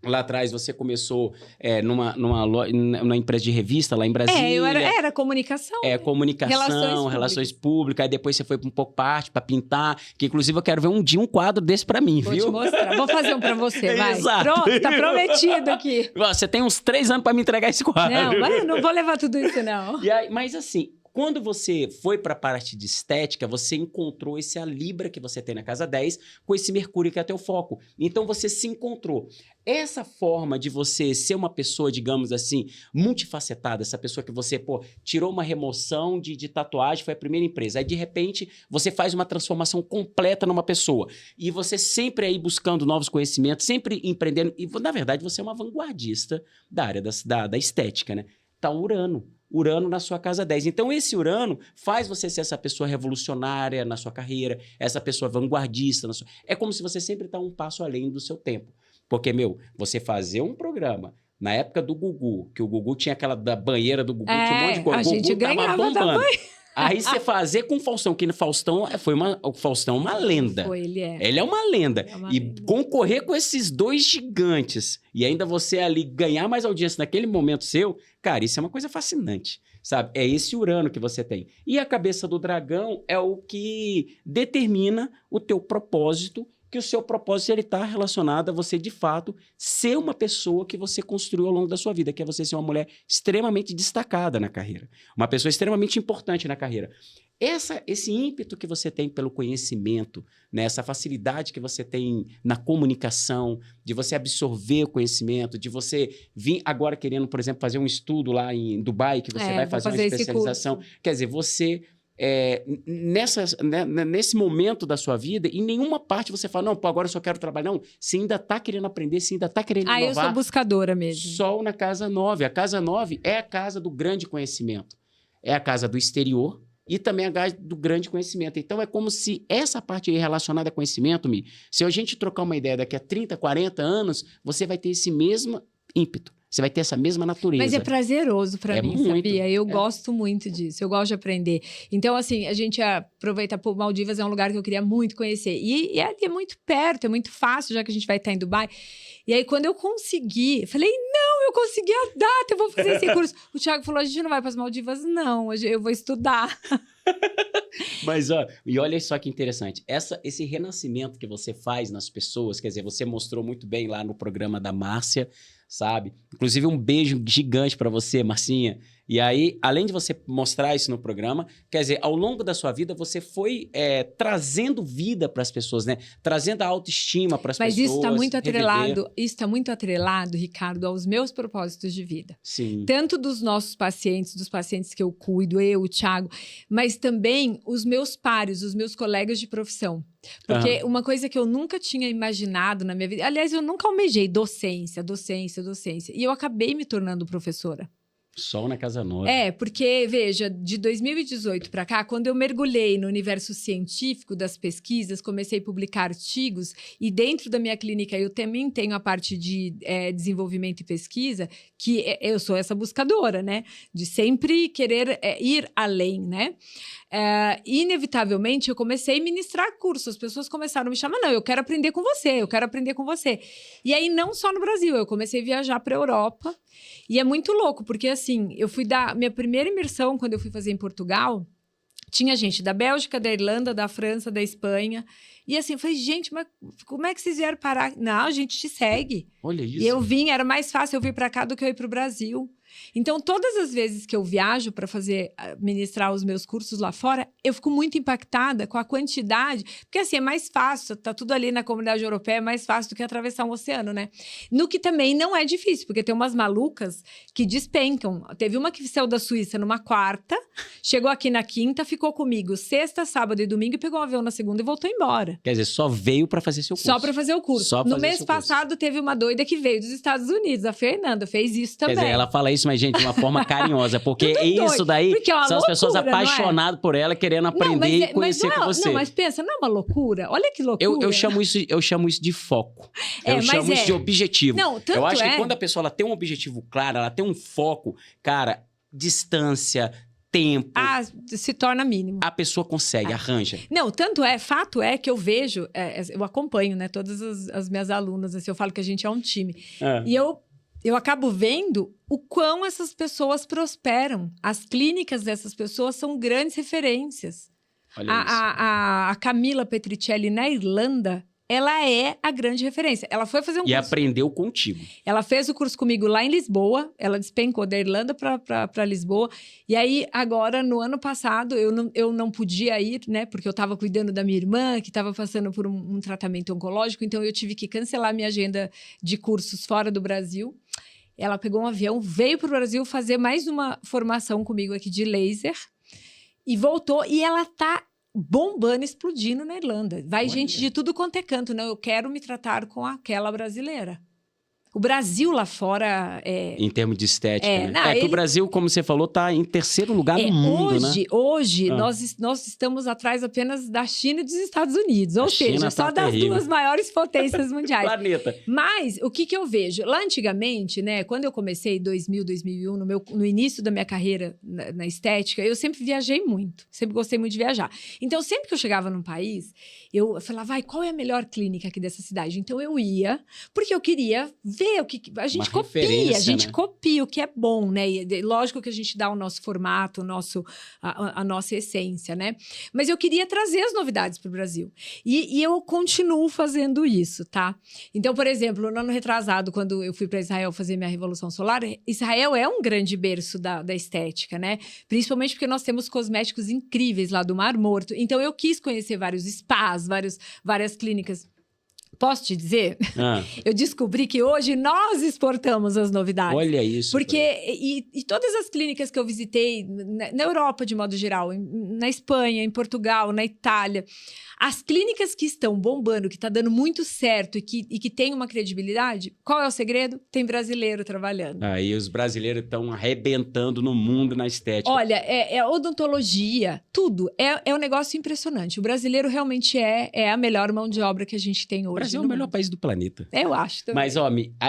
lá atrás você começou numa empresa de revista lá em Brasília. Era comunicação. Comunicação, relações públicas. Aí depois você foi um pouco parte para pintar, que inclusive eu quero ver um dia um quadro desse para mim, viu? Vou te mostrar. Vou fazer um para você, vai. Exato. Pronto, tá prometido aqui. Você tem uns 3 anos para me entregar esse quadro. Não, mas eu não vou levar tudo isso, não. Mas assim, quando você foi para a parte de estética, você encontrou esse Libra que você tem na casa 10 com esse Mercúrio que é teu foco. Então você se encontrou. Essa forma de você ser uma pessoa, digamos assim, multifacetada, essa pessoa que você, tirou uma remoção de tatuagem, foi a primeira empresa. Aí, de repente, você faz uma transformação completa numa pessoa. E você sempre aí buscando novos conhecimentos, sempre empreendendo. E, na verdade, você é uma vanguardista da área da estética, né? Tá Urano na sua casa 10. Então, esse Urano faz você ser essa pessoa revolucionária na sua carreira, essa pessoa vanguardista. É como se você sempre está um passo além do seu tempo. Porque, você fazer um programa na época do Gugu, que o Gugu tinha aquela da banheira do Gugu, tinha um monte de coisa. A gente ganhava bombando. Aí você fazer com o Faustão, que o Faustão é uma lenda. Ele é. Ele é uma lenda. Concorrer com esses dois gigantes e ainda você ali ganhar mais audiência naquele momento seu, cara, isso é uma coisa fascinante, sabe? É esse Urano que você tem. E a cabeça do dragão é o que determina o teu propósito, que o seu propósito ele está relacionado a você, de fato, ser uma pessoa que você construiu ao longo da sua vida, que é você ser uma mulher extremamente destacada na carreira, uma pessoa extremamente importante na carreira. Esse ímpeto que você tem pelo conhecimento, né? Essa facilidade que você tem na comunicação, de você absorver o conhecimento, de você vir agora querendo, por exemplo, fazer um estudo lá em Dubai, que você vai fazer uma especialização. Quer dizer, você... nesse momento da sua vida, em nenhuma parte você fala, não, agora eu só quero trabalhar. Não, você ainda está querendo aprender, você ainda está querendo inovar. Eu sou buscadora mesmo. Sol na casa 9. A casa 9 é a casa do grande conhecimento. É a casa do exterior e também a casa do grande conhecimento. Então, é como se essa parte aí relacionada a conhecimento, se a gente trocar uma ideia daqui a 30, 40 anos, você vai ter esse mesmo ímpeto. Você vai ter essa mesma natureza. Mas é prazeroso para mim, muito, sabia? Eu gosto muito disso, eu gosto de aprender. Então, assim, a gente aproveita, Maldivas é um lugar que eu queria muito conhecer. E ali é muito perto, é muito fácil, já que a gente vai estar em Dubai. E aí, quando eu consegui, falei, não, eu consegui a data, eu vou fazer esse curso. O Thiago falou, a gente não vai para as Maldivas, não, eu vou estudar. Mas, e olha só que interessante, esse renascimento que você faz nas pessoas, quer dizer, você mostrou muito bem lá no programa da Márcia, sabe? Inclusive, um beijo gigante para você, Marcinha. E aí, além de você mostrar isso no programa, quer dizer, ao longo da sua vida, você foi trazendo vida para as pessoas, né? Trazendo a autoestima para as pessoas. Mas isso está muito atrelado, Ricardo, aos meus propósitos de vida. Sim. Tanto dos nossos pacientes, dos pacientes que eu cuido, eu, o Thiago, mas também os meus pares, os meus colegas de profissão. Porque uma coisa que eu nunca tinha imaginado na minha vida, aliás, eu nunca almejei docência. E eu acabei me tornando professora. Sol na casa 9. Porque, veja, de 2018 para cá, quando eu mergulhei no universo científico das pesquisas, comecei a publicar artigos e dentro da minha clínica eu também tenho a parte de desenvolvimento e pesquisa, que eu sou essa buscadora, né? De sempre querer ir além, né? Inevitavelmente, eu comecei a ministrar cursos. As pessoas começaram a me chamar, não, eu quero aprender com você. E aí, não só no Brasil, eu comecei a viajar para a Europa. E é muito louco, porque assim, eu fui dar minha primeira imersão quando eu fui fazer em Portugal. Tinha gente da Bélgica, da Irlanda, da França, da Espanha. E assim, eu falei, gente, mas como é que vocês vieram parar? Não, a gente te segue. Olha isso. E eu vim, era mais fácil eu vir para cá do que eu ir para o Brasil. Então, todas as vezes que eu viajo para ministrar os meus cursos lá fora, eu fico muito impactada com a quantidade, porque assim, é mais fácil, tá tudo ali na comunidade europeia, é mais fácil do que atravessar um oceano, né? No que também não é difícil, porque tem umas malucas que despencam. Teve uma que saiu da Suíça numa quarta, chegou aqui na quinta, ficou comigo sexta, sábado e domingo, e pegou um avião na segunda e voltou embora. Quer dizer, só veio para fazer seu curso. Só para fazer o curso. No mês passado, teve uma doida que veio dos Estados Unidos, a Fernanda, fez isso também. Quer dizer, ela fala isso, mas, gente, de uma forma carinhosa, porque isso daí porque é são as pessoas apaixonadas por ela, querendo aprender e conhecer com você. Não, mas pensa, não é uma loucura? Olha que loucura. Eu chamo isso de foco. Eu chamo isso de objetivo. Não, tanto eu acho que quando a pessoa ela tem um objetivo claro, ela tem um foco, cara, distância, tempo. Se torna mínimo. A pessoa consegue, arranja. Não, fato é que eu vejo, eu acompanho, né, todas as minhas alunas, assim, eu falo que a gente é um time. E eu acabo vendo o quão essas pessoas prosperam. As clínicas dessas pessoas são grandes referências. Olha isso. A Camila Petricelli, na Irlanda, ela é a grande referência. Ela foi fazer um curso. E aprendeu contigo. Ela fez o curso comigo lá em Lisboa. Ela despencou da Irlanda para Lisboa. E aí, agora, no ano passado, eu não podia ir, né? Porque eu estava cuidando da minha irmã, que estava passando por um tratamento oncológico. Então, eu tive que cancelar minha agenda de cursos fora do Brasil. Ela pegou um avião, veio para o Brasil fazer mais uma formação comigo aqui de laser. E voltou. E ela tá bombando, explodindo na Irlanda. Vai gente de tudo quanto é canto. Não, eu quero me tratar com aquela brasileira. O Brasil lá fora em termos de estética, né? Que o Brasil, como você falou, está em terceiro lugar no mundo, né? Hoje, nós estamos atrás apenas da China e dos Estados Unidos. Ou seja, só das duas maiores potências mundiais. Planeta. Mas, o que eu vejo? Lá antigamente, né? Quando eu comecei, 2000, 2001, no início da minha carreira na estética, eu sempre viajei muito. Sempre gostei muito de viajar. Então, sempre que eu chegava num país, eu falava, qual é a melhor clínica aqui dessa cidade? Então, eu ia, porque eu queria ver o que a gente copia o que é bom, né? E, lógico que a gente dá o nosso formato, a nossa essência, né? Mas eu queria trazer as novidades para o Brasil. E eu continuo fazendo isso, tá? Então, por exemplo, no ano retrasado, quando eu fui para Israel fazer minha Revolução Solar, Israel é um grande berço da estética, né? Principalmente porque nós temos cosméticos incríveis lá do Mar Morto. Então, eu quis conhecer vários spas, várias clínicas. Posso te dizer? Eu descobri que hoje nós exportamos as novidades. Olha isso. Porque, e todas as clínicas que eu visitei, na Europa de modo geral, na Espanha, em Portugal, na Itália, as clínicas que estão bombando, que está dando muito certo e que tem uma credibilidade, qual é o segredo? Tem brasileiro trabalhando. Aí os brasileiros estão arrebentando no mundo na estética. Olha, é odontologia, tudo. É um negócio impressionante. O brasileiro realmente é a melhor mão de obra que a gente tem hoje. O Brasil é o melhor país do planeta. Eu acho também. Mas,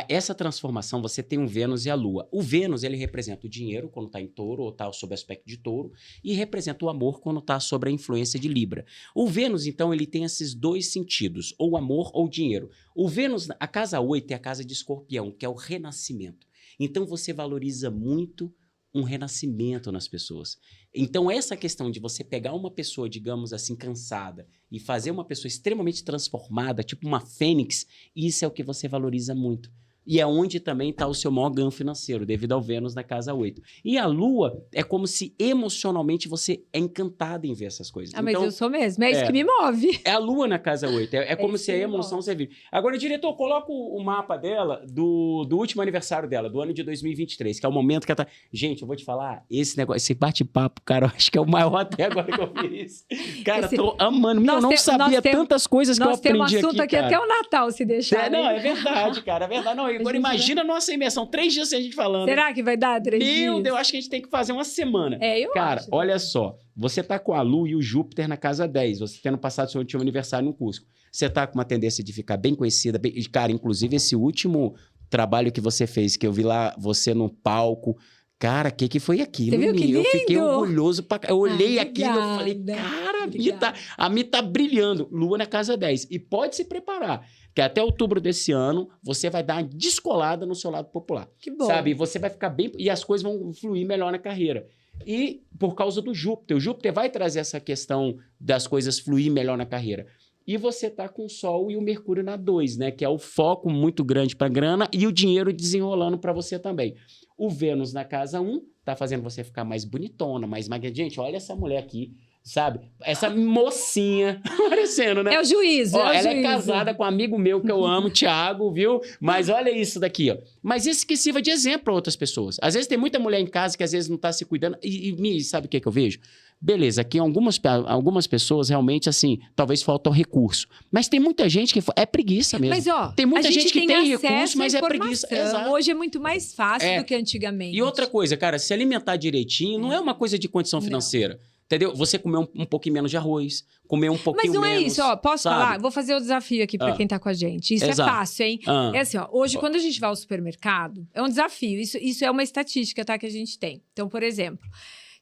essa transformação, você tem o Vênus e a Lua. O Vênus, ele representa o dinheiro quando está em touro ou está sob aspecto de touro e representa o amor quando está sob a influência de Libra. O Vênus, então, ele tem esses dois sentidos, ou amor ou dinheiro. O Vênus, a casa 8 é a casa de Escorpião, que é o renascimento. Então, você valoriza muito um renascimento nas pessoas. Então, essa questão de você pegar uma pessoa, digamos assim, cansada e fazer uma pessoa extremamente transformada, tipo uma fênix, isso é o que você valoriza muito. E é onde também está o seu maior ganho financeiro, devido ao Vênus na casa 8. E a Lua é como se emocionalmente você é encantado em ver essas coisas. Mas eu sou mesmo, é isso que me move. É a Lua na casa 8, é como se a emoção você vive. Agora, diretor, coloca o mapa dela do último aniversário dela, do ano de 2023, que é o momento que ela tá... Gente, eu vou te falar, esse negócio, esse bate-papo, cara, eu acho que é o maior até agora que eu fiz. Cara, tô amando. Eu não sabia tantas coisas que eu aprendi aqui, Nós temos assunto aqui até o Natal, se deixar. Não, é verdade, cara, é verdade. Não, agora imagina a nossa imersão, 3 dias sem a gente falando. Será que vai dar 3 dias? Meu Deus, eu acho que a gente tem que fazer uma semana. Eu cara, acho. Olha só, você tá com a Lua e o Júpiter na casa 10, você tendo passado seu último aniversário no Cusco. Você tá com uma tendência de ficar bem conhecida, cara, inclusive esse último trabalho que você fez, que eu vi lá você no palco, cara, que foi aquilo? Você viu que lindo? Eu fiquei orgulhoso. Eu olhei aquilo e falei, obrigada. cara, a Mi tá brilhando. Lua na casa 10. E pode se preparar, que até outubro desse ano, você vai dar uma descolada no seu lado popular. Que bom. Sabe? Você vai ficar bem... E as coisas vão fluir melhor na carreira. E por causa do Júpiter. O Júpiter vai trazer essa questão das coisas fluir melhor na carreira. E você tá com o Sol e o Mercúrio na 2, né? Que é o foco muito grande para grana e o dinheiro desenrolando para você também. O Vênus na casa 1 tá fazendo você ficar mais bonitona, mais magra. Gente, olha essa mulher aqui, sabe? Essa mocinha aparecendo, né? É o juízo, Ó, é o ela juízo. é casada com um amigo meu que eu amo, Thiago, viu? Mas olha isso daqui, ó. Mas isso que sirva de exemplo para outras pessoas. Às vezes tem muita mulher em casa que às vezes não tá se cuidando. E sabe o que eu vejo? Beleza, aqui algumas pessoas realmente, assim, talvez faltam recurso. Mas tem muita gente que é preguiça mesmo. Mas, ó, tem muita a gente que tem acesso recurso, à mas é informação. preguiça. Exato. Hoje é muito mais fácil do que antigamente. E outra coisa, cara, se alimentar direitinho não é uma coisa de condição financeira. Entendeu? Você comer um pouquinho menos de arroz, comer um pouquinho menos... Mas não é isso, ó. Posso sabe? falar? Vou fazer o desafio aqui pra quem tá com a gente. Isso Exato. é fácil, hein? É assim, ó. Hoje, quando a gente vai ao supermercado, é um desafio. Isso é uma estatística, tá? Que a gente tem. Então, por exemplo...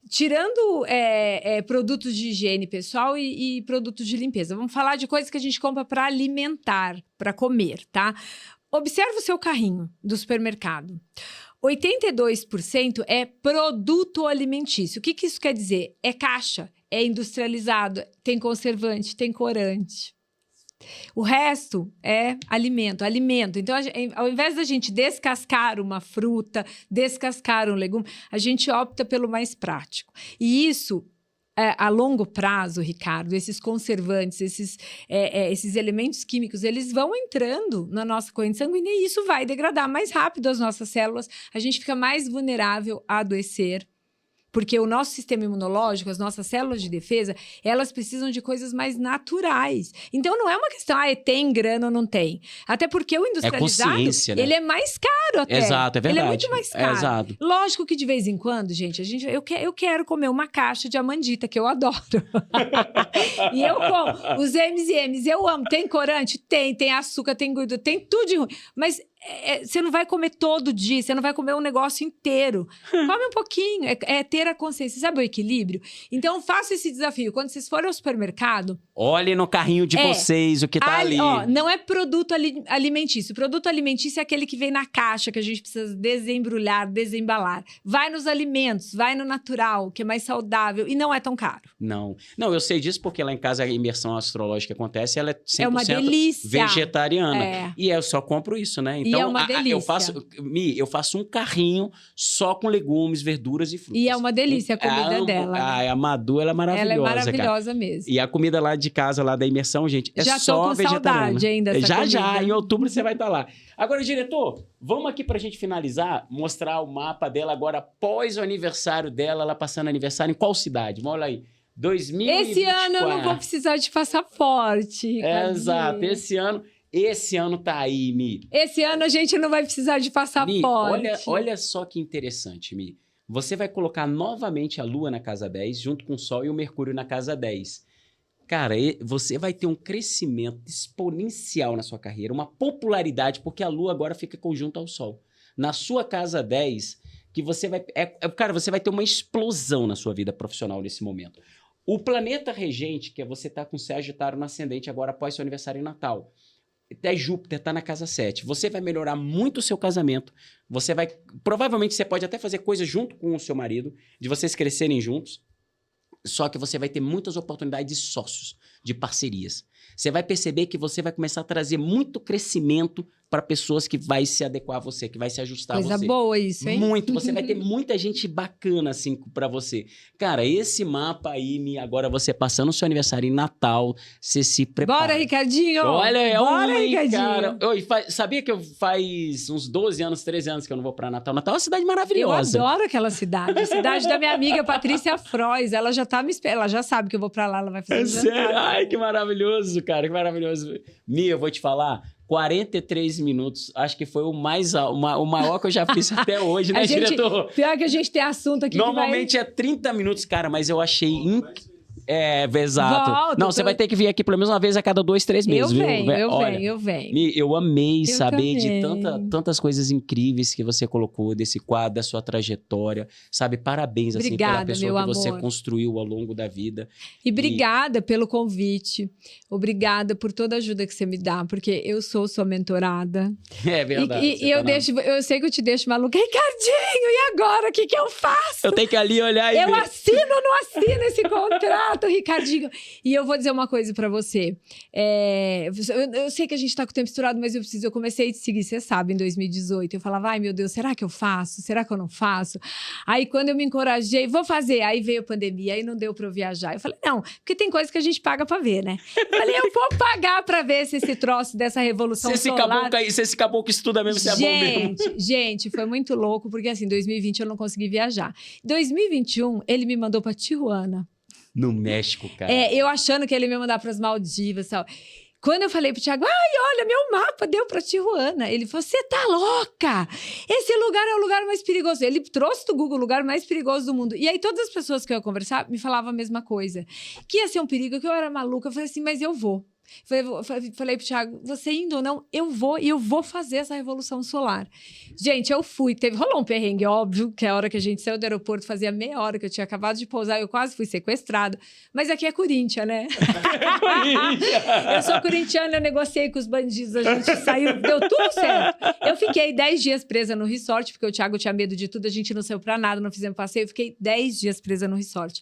Tirando produtos de higiene pessoal e produtos de limpeza, vamos falar de coisas que a gente compra para alimentar, para comer, tá? Observa o seu carrinho do supermercado. 82% é produto alimentício. O que isso quer dizer? É caixa, é industrializado, tem conservante, tem corante. O resto é alimento. Então, ao invés da gente descascar uma fruta, descascar um legume, a gente opta pelo mais prático. E isso, a longo prazo, Ricardo, esses conservantes, esses elementos químicos, eles vão entrando na nossa corrente sanguínea e isso vai degradar mais rápido as nossas células. A gente fica mais vulnerável a adoecer. Porque o nosso sistema imunológico, as nossas células de defesa, elas precisam de coisas mais naturais. Então, não é uma questão, tem grana ou não tem. Até porque o industrializado, consciência, né? ele é mais caro até. Exato, é verdade. Ele é muito mais caro. Exato. Lógico que de vez em quando, gente, eu quero comer uma caixa de amandita, que eu adoro. E eu como. Os M&M's, eu amo. Tem corante? Tem açúcar, tem gordura, tem tudo de ruim. Mas... você não vai comer todo dia, você não vai comer um negócio inteiro. Come um pouquinho, é ter a consciência, sabe o equilíbrio? Então, faça esse desafio. Quando vocês forem ao supermercado... Olhe no carrinho de vocês o que tá ali. Ó, não é produto alimentício. Produto alimentício é aquele que vem na caixa, que a gente precisa desembrulhar, desembalar. Vai nos alimentos, vai no natural, que é mais saudável e não é tão caro. Não, eu sei disso porque lá em casa a imersão astrológica acontece, ela é 100% é uma delícia. Vegetariana. E eu só compro isso, né? Então, e é uma delícia. Eu faço um carrinho só com legumes, verduras e frutas. E é uma delícia a comida dela. A Madu, ela é maravilhosa, ela é maravilhosa, cara. mesmo. E a comida lá de casa, lá da imersão, gente, é já só vegetariana. Saudade ainda dessa Já, em outubro você vai estar lá. Agora, diretor, vamos aqui pra gente finalizar, mostrar o mapa dela agora após o aniversário dela, ela passando aniversário em qual cidade? Vamos lá aí. 2024. Esse ano eu não vou precisar de passaporte, Ricardinho. Exato, esse ano tá aí, Mi. Esse ano a gente não vai precisar de passaporte. Mi, olha só que interessante, Mi. Você vai colocar novamente a Lua na casa 10, junto com o Sol e o Mercúrio na casa 10. Cara, você vai ter um crescimento exponencial na sua carreira, uma popularidade, porque a Lua agora fica conjunta ao Sol. Na sua casa 10, que você vai... cara, você vai ter uma explosão na sua vida profissional nesse momento. O planeta regente, que é você tá com Sagitário no ascendente agora após seu aniversário em Natal. Até Júpiter tá na casa 7. Você vai melhorar muito o seu casamento. Provavelmente você pode até fazer coisas junto com o seu marido, de vocês crescerem juntos. Só que você vai ter muitas oportunidades de sócios, de parcerias. Você vai perceber que você vai começar a trazer muito crescimento para pessoas que vai se adequar a você, que vai se ajustar a você. Coisa boa isso, hein? Muito. Você vai ter muita gente bacana, assim, para você. Cara, esse mapa aí, agora você passando o seu aniversário em Natal, você se prepara. Bora, Ricardinho! Olha, Bora, Ricardinho! Cara. Sabia que faz uns 12 anos, 13 anos que eu não vou para Natal? Natal é uma cidade maravilhosa. Eu adoro aquela cidade. A cidade da minha amiga Patrícia Frois. Ela já tá me esperando. Ela já sabe que eu vou para lá, ela vai fazer sério? Ai, que maravilhoso, cara. Que maravilhoso. Mia, eu vou te falar... 43 minutos, acho que foi o maior que eu já fiz até hoje, né, diretor? Pior que a gente tem assunto aqui normalmente é 30 minutos, cara, mas eu achei... Exato. Volto, Não, você vai ter que vir aqui pelo menos uma vez a cada 2, 3 meses, eu viu? venho, eu Olha, venho, eu venho. Eu amei Eu saber de também. tantas coisas incríveis que você colocou desse quadro, da sua trajetória, sabe? Parabéns, assim, pela Obrigada, pessoa meu que você amor. construiu ao longo da vida. E obrigada pelo convite. Obrigada por toda a ajuda que você me dá, porque eu sou sua mentorada. É verdade. E eu sei que eu te deixo maluca. Ricardinho, e agora? O que eu faço? Eu tenho que ali olhar e Eu ver. assino ou não assino esse contrato, Ricardinho? E eu vou dizer uma coisa pra você. Eu sei que a gente tá com o tempo estourado, mas eu comecei a te seguir, você sabe, em 2018. Eu falava, ai meu Deus, será que eu faço? Será que eu não faço? Aí quando eu me encorajei, vou fazer. Aí veio a pandemia, aí não deu pra eu viajar. Eu falei, não, porque tem coisa que a gente paga pra ver, né? Eu falei, eu vou pagar pra ver se esse troço dessa revolução solar... Se esse caboclo estuda mesmo, você é bom mesmo. Gente, foi muito louco, porque assim, 2020 eu não consegui viajar. 2021, ele me mandou pra Tijuana. No México, cara. Eu achando que ele me ia mandar pras Maldivas e tal. Quando eu falei pro Thiago, olha, meu mapa deu pra Tijuana. Ele falou, você tá louca? Esse lugar é o lugar mais perigoso. Ele trouxe do Google o lugar mais perigoso do mundo. E aí todas as pessoas que eu ia conversar me falavam a mesma coisa. Que ia ser um perigo, que eu era maluca. Eu falei assim, mas eu vou. Falei pro Thiago, você indo ou não, eu vou fazer essa revolução solar. Gente, eu fui, rolou um perrengue, óbvio, que a hora que a gente saiu do aeroporto, fazia meia hora que eu tinha acabado de pousar, eu quase fui sequestrada. Mas aqui é Corinthians, né? Eu sou corintiana, eu negociei com os bandidos, a gente saiu, deu tudo certo. Eu fiquei 10 dias presa no resort, porque o Thiago tinha medo de tudo, a gente não saiu pra nada, não fizemos passeio, eu fiquei 10 dias presa no resort.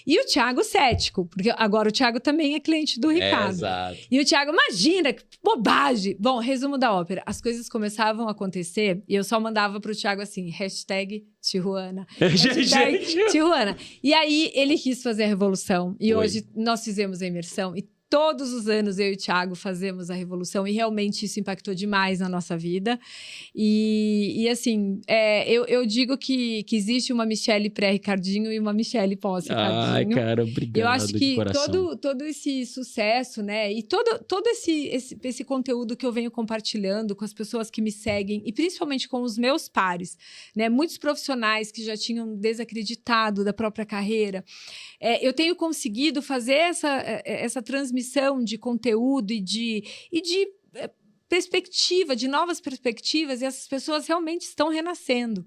E o Thiago cético, porque agora o Thiago também é cliente do Ricardo. Exato. E o Thiago, imagina, que bobagem. Bom, resumo da ópera. As coisas começavam a acontecer e eu só mandava pro Thiago assim, #Tijuana. Tijuana. E aí, ele quis fazer a revolução. E hoje nós fizemos a imersão. E todos os anos eu e o Thiago fazemos a revolução. E realmente isso impactou demais na nossa vida. E assim, eu digo que existe uma Michelle pré-Ricardinho e uma Michelle pós-Ricardinho. Ai, cara, obrigado. Eu acho que coração. todo esse sucesso, né? E todo esse conteúdo que eu venho compartilhando com as pessoas que me seguem, e principalmente com os meus pares, né? Muitos profissionais que já tinham desacreditado da própria carreira. Eu tenho conseguido fazer essa transmissão de conteúdo e de perspectiva, de novas perspectivas, e essas pessoas realmente estão renascendo.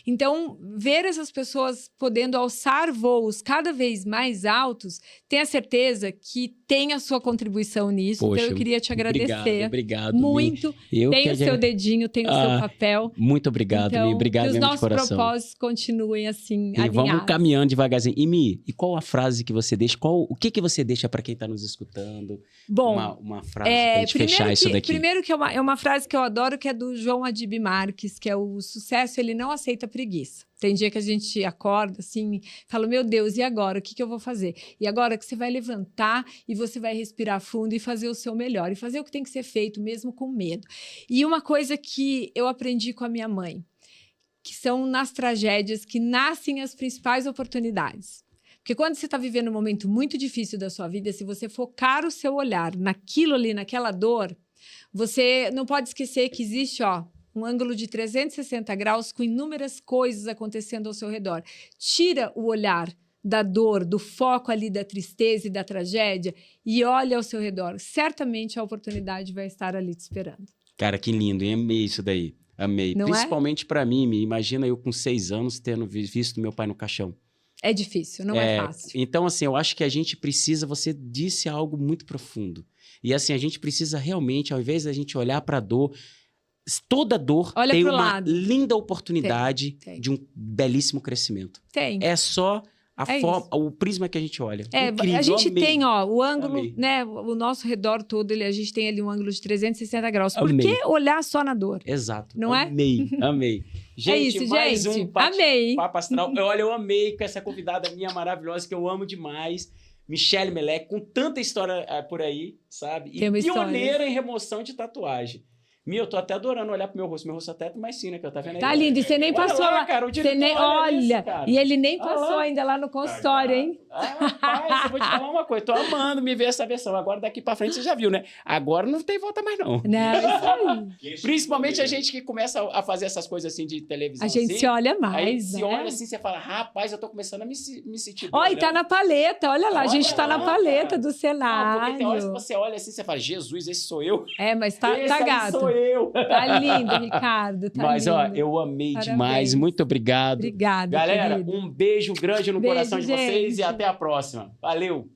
Então, ver essas pessoas podendo alçar voos cada vez mais altos, tenha certeza que tem a sua contribuição nisso. Poxa, então, eu queria te agradecer. Obrigado. Muito. Tem o seu dedinho, tem o seu papel. Muito obrigado, então, Mi. Obrigado mesmo de coração. Que os nossos propósitos continuem assim, e alinhados. Vamos caminhando devagarzinho. E, Mi, e qual a frase que você deixa? O que você deixa para quem está nos escutando? Bom, uma frase pra gente fechar isso daqui. Primeiro que é uma frase que eu adoro, que é do João Adib Marques, que é o sucesso, ele não aceita preguiça. Tem dia que a gente acorda assim, fala, meu Deus, e agora? O que eu vou fazer? E agora que você vai levantar e você vai respirar fundo e fazer o seu melhor. E fazer o que tem que ser feito, mesmo com medo. E uma coisa que eu aprendi com a minha mãe, que são nas tragédias que nascem as principais oportunidades. Porque quando você está vivendo um momento muito difícil da sua vida, se você focar o seu olhar naquilo ali, naquela dor, você não pode esquecer que existe, um ângulo de 360 graus com inúmeras coisas acontecendo ao seu redor. Tira o olhar da dor, do foco ali da tristeza e da tragédia e olha ao seu redor. Certamente a oportunidade vai estar ali te esperando. Cara, que lindo, hein? Amei isso daí. Amei. Não principalmente para mim, imagina eu com 6 anos tendo visto meu pai no caixão. É difícil, não é fácil. Então, assim, eu acho que a gente precisa, você disse algo muito profundo. E assim, a gente precisa realmente, ao invés da gente olhar para a dor, toda dor tem uma linda oportunidade de um belíssimo crescimento. Tem. É só o prisma que a gente olha. Incrível, a gente amei. tem, o ângulo, né? O nosso redor todo, a gente tem ali um ângulo de 360 graus. Por Amei. que olhar só na dor? Exato. Não amei, é? Amei. Gente, isso, mais gente. um papo astral. Amei. Eu amei com essa convidada minha maravilhosa, que eu amo demais. Michelle Melec, com tanta história por aí, sabe? E pioneira em remoção de tatuagem. Eu tô até adorando olhar pro meu rosto. Meu rosto até mais sim, né? Que eu tá vendo aí. Tá lindo. E você nem Olha passou lá, lá. cara, o diretor, Você nem... olha isso, Olha, cara. e ele nem Olha passou lá. ainda lá no consultório, hein? Rapaz, eu vou te falar uma coisa. Tô amando me ver essa versão. Agora, daqui pra frente, você já viu, né? Agora não tem volta mais, não. Não, isso aí. Principalmente a gente que começa a fazer essas coisas assim de televisão. A gente assim, se olha aí mais, se né? olha assim, você fala, rapaz, eu tô começando a me sentir. Ó, e tá na paleta, olha lá, a gente tá Olha na lá, paleta cara. do Não, cenário. porque tem horas que você olha assim, você fala, Jesus, esse sou eu. É, mas tá, Esse tá aí gato. sou eu. Tá lindo, Ricardo, tá Mas, lindo. ó, eu amei Parabéns. demais. Muito obrigado. Obrigada, Galera, querido. um beijo grande no Beijo, coração de vocês gente. e até a próxima. Valeu!